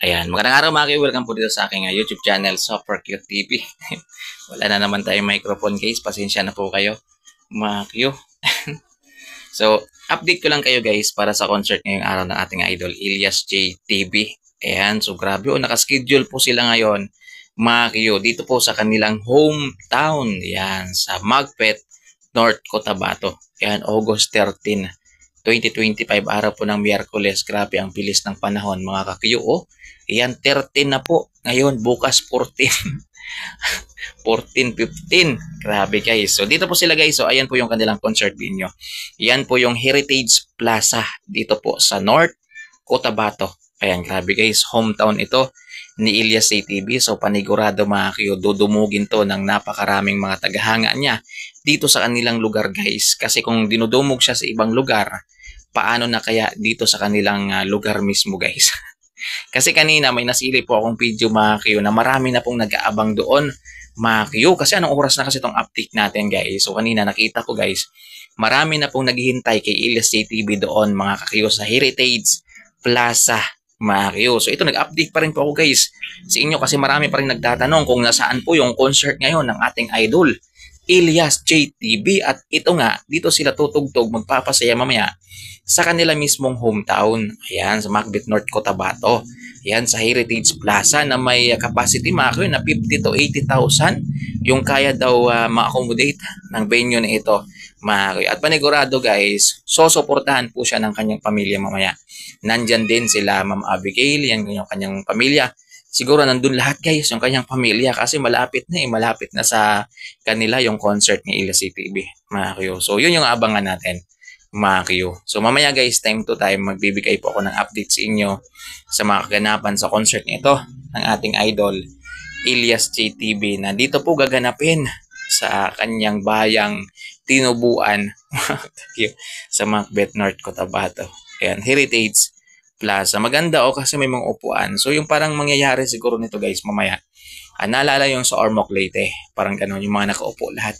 Ayan, magandang araw mga kayo. Welcome po dito sa aking YouTube channel, Super Cute TV. Wala na naman tayong microphone guys. Pasensya na po kayo mga kayo. So, update ko lang kayo guys para sa concert ngayong araw ng ating idol, Elias J. TV. Ayan, so grabe o, nakaschedule po sila ngayon mga kayo dito po sa kanilang hometown. Ayan, sa Magpet, North Cotabato. Ayan, August 13. 2025, araw po ng Miyerkules. Grabe ang bilis ng panahon mga kakiyo. Oh. Ayan, 13 na po. Ngayon, bukas 14. 14, 15. Grabe guys. So dito po sila guys. So ayan po yung kanilang concert venue. Ayan po yung Heritage Plaza dito po sa North Cotabato. Ayan, grabe guys. Hometown ito ni Elias ATV. So panigurado mga kayo, dudumugin to ng napakaraming mga tagahanga niya dito sa kanilang lugar guys. Kasi kung dinudumog siya sa ibang lugar, paano na kaya dito sa kanilang lugar mismo guys. Kasi kanina may nasili po akong video mga kayo na marami na pong nag-aabang doon mga kayo. Kasi anong oras na kasi itong update natin guys. So kanina nakita ko guys, marami na pong naghihintay kay Elias TV doon mga kayo sa Heritage Plaza mga kayo. So ito, nag-update pa rin po ako guys sa inyo kasi marami pa rin nagtatanong kung nasaan po yung concert ngayon ng ating idol Elias JTV. At ito nga, dito sila tutugtog, magpapasaya mamaya sa kanila mismong hometown. Ayan, sa Macbeth North Cotabato. Ayan, sa Heritage Plaza na may capacity mga kayo na 50 to 80,000 yung kaya daw ma-accommodate ng venue na ito mga kayo. At panigurado guys, susuportahan po siya ng kanyang pamilya mamaya. Nandyan din sila Ma'am Abigail, yan yung kanyang pamilya. Siguro nandun lahat guys, yung kanyang pamilya kasi malapit na sa kanila yung concert ni Elias TV mga kayo. So yun yung abangan natin mga kayo. So mamaya guys, time to time, magbibigay po ako ng update sa inyo sa mga kaganapan sa concert nito ng ating idol Elias JTV na dito po gaganapin sa kanyang bayang tinubuan sa Macbeth North Cotabato. Ayan, Heritage Plaza. Maganda kasi may mga upuan. So yung parang mangyayari siguro nito guys mamaya. Naalala yung sa Ormoc Leyte. Parang gano'n, yung mga nakaupo lahat.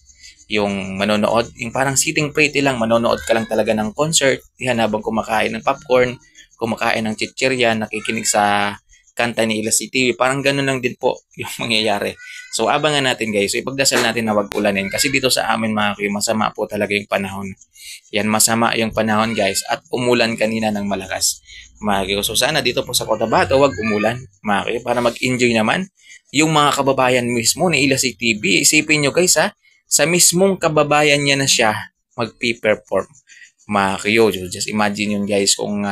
Yung manonood, yung parang sitting pretty lang, manonood ka lang talaga ng concert. Yan, habang kumakain ng popcorn, kumakain ng chichirya, nakikinig sa kanta ni Elias TV. Parang gano'n lang din po yung mangyayari. So abangan natin guys. So ipagdasal natin na wag ulanin. Kasi dito sa amin mga kayo, masama po talaga yung panahon. Yan, masama yung panahon guys. At umulan kanina ng malakas mga kayo. So sana dito po sa Cotabato, wag umulan mga kayo, para mag-enjoy naman yung mga kababayan mismo ni Elias TV. Isipin nyo guys sa mismong kababayan niya na siya mag-perform mga kayo. Just imagine yun guys, kung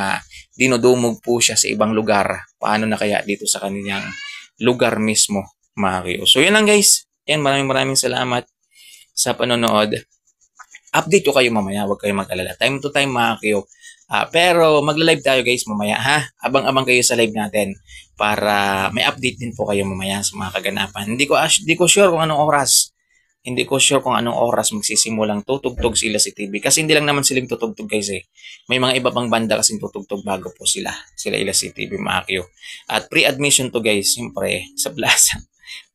dinudumog po siya sa ibang lugar, paano na kaya dito sa kanyang lugar mismo mga kayo. So yun lang guys. Yan, maraming salamat sa panonood. Update ko kayo mamaya, wag kayong mag-alala. Time to time mga kayo. Pero magla-live tayo guys mamaya ha. Abang-abang kayo sa live natin para may update din po kayo mamaya sa mga kaganapan. Hindi ko sure kung anong oras. Hindi ko sure kung anong oras magsisimulang tutugtog sila si TV. Kasi hindi lang naman silang tutugtog guys eh. May mga iba pang banda kasing tutugtog bago po sila Elias TV mga kayo. At pre-admission to guys, siyempre sa plaza.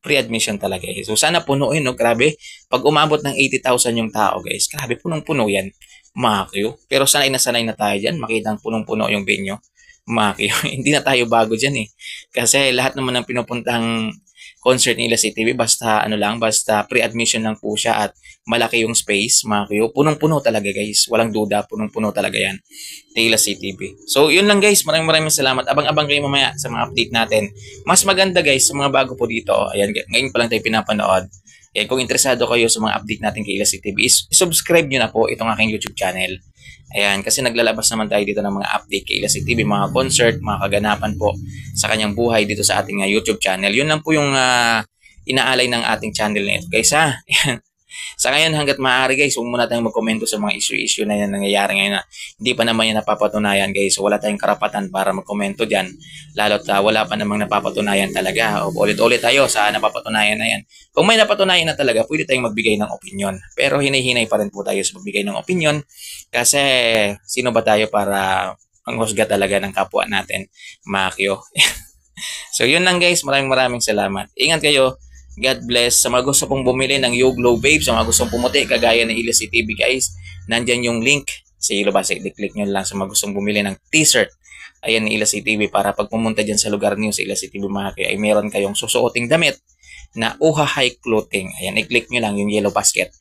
Pre-admission talaga eh. So sana punuin no, grabe. Pag umabot ng 80,000 yung tao guys, grabe punong-puno yan mga kayo. Pero sanay na tayo dyan, makita punong-puno yung venue mga kayo. Hindi na tayo bago dyan eh. Kasi lahat naman ng pinupuntang concert ni Elias TV, basta basta pre-admission lang po siya at malaki yung space mga kayo. Punong-puno talaga guys, walang duda, punong-puno talaga yan ni Elias TV. So yun lang guys, maraming salamat. Abang-abang kayo mamaya sa mga update natin. Mas maganda guys sa mga bago po dito. Ayan, ngayon pa lang tayo pinapanood. Ayan, kung interesado kayo sa mga update natin kay Elias TV, subscribe nyo na po itong aking YouTube channel. Ayan, kasi naglalabas naman tayo dito ng mga update kay Elias TV, mga concert, mga kaganapan po sa kanyang buhay dito sa ating YouTube channel. Yun lang po yung inaalay ng ating channel na ito guys ha. Sa ngayon hanggat maaari guys, huwag muna tayong magkomento sa mga issue na yan nangyayari ngayon na hindi pa naman yan napapatunayan guys. So wala tayong karapatan para magkomento dyan. Lalo't wala pa namang napapatunayan talaga. O ulit-ulit tayo sa napapatunayan na yan. Kung may napatunayan na talaga, pwede tayong magbigay ng opinion. Pero hinay-hinay pa rin po tayo sa magbigay ng opinion. Kasi sino ba tayo para manghusga talaga ng kapwa natin, Makyo? So yun lang guys, maraming salamat. Ingat kayo. God bless. Sa mga gusto pong bumili ng You Glow Babe, sa mga gustong pumuti, kagaya ng Elias TV guys, nandyan yung link sa ilo ba? I-click nyo lang sa mga gustong bumili ng t-shirt Ayan ni Ila CTV para pag pumunta dyan sa lugar niyo sa Ila CTV mga kayo ay meron kayong susuoting damit na Uha High Clothing. Ayan, i-click nyo lang yung yellow basket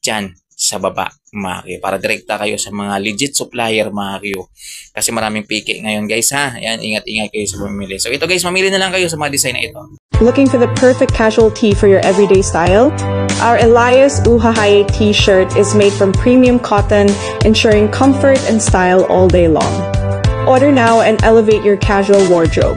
dyan sa baba mga kayo para direkta kayo sa mga legit supplier mga kayo. Kasi maraming piki ngayon guys ha. Ayan, ingat-ingat kayo sa pamimili. So ito guys, mamili na lang kayo sa mga design na ito. Looking for the perfect casual tee for your everyday style? Our Elias Uha High T-shirt is made from premium cotton, ensuring comfort and style all day long. Order now and elevate your casual wardrobe.